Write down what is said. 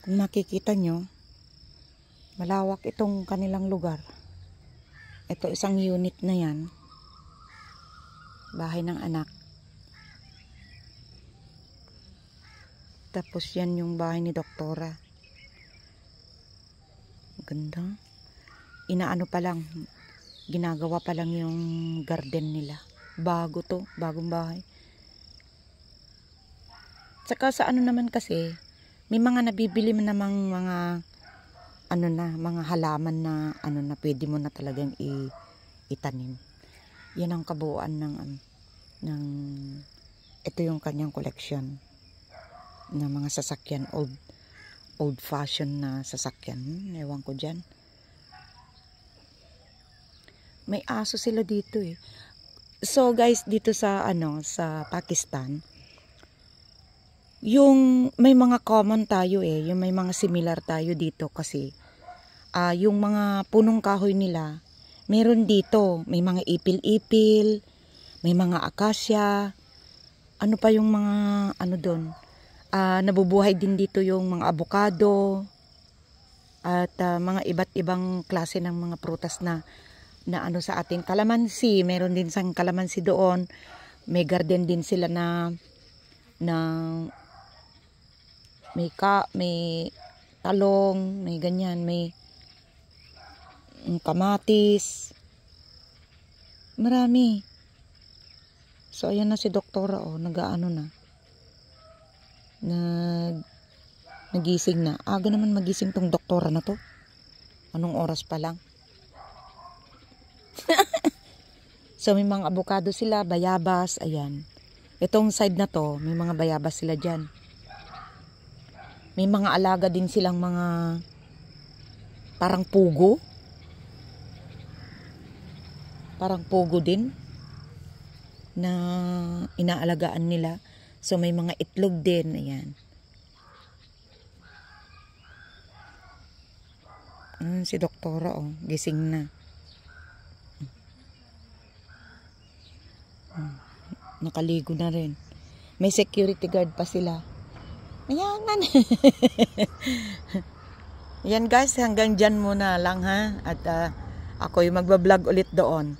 Kung makikita nyo, malawak itong kanilang lugar. Ito isang unit na yan. Bahay ng anak. Tapos yan yung bahay ni Doktora. Ganda. Inaano pa lang. Ginagawa pa lang yung garden nila. Bago to. Bagong bahay. Saka sa ano naman kasi, may mga nabibili mo namang mga ano na, mga halaman na ano na pwede mo na talagang itanim. Yan ang kabuuan ng ito yung kanyang collection na mga sasakyan, old fashion na sasakyan. Ewan ko dyan. May aso sila dito eh. So guys, dito sa sa Pakistan, yung may mga common tayo eh, yung may mga similar tayo dito kasi yung mga punong kahoy nila, meron dito, may mga ipil-ipil, may mga akasya, ano pa yung mga ano doon, nabubuhay din dito yung mga abukado, at mga iba't ibang klase ng mga prutas na ano sa atin, kalamansi, meron din sang kalamansi doon, may garden din sila na may talong, may ganyan, may kamatis. Marami. So ayan na si Doktora nag-aano na. Nagising na. Aga naman magising tong Doktora na to. Anong oras pa lang? So may mga abukado sila, bayabas, ayan. Itong side na to, may mga bayabas sila dyan. May mga alaga din silang mga parang pugo. Parang pugo din na inaalagaan nila. So may mga itlog din, ayan. Si Doktora gising na. Nakaligo na rin. May security guard pa sila. Ayan. Yan guys, hanggang dyan muna lang ha. At ako yung magbablog ulit doon.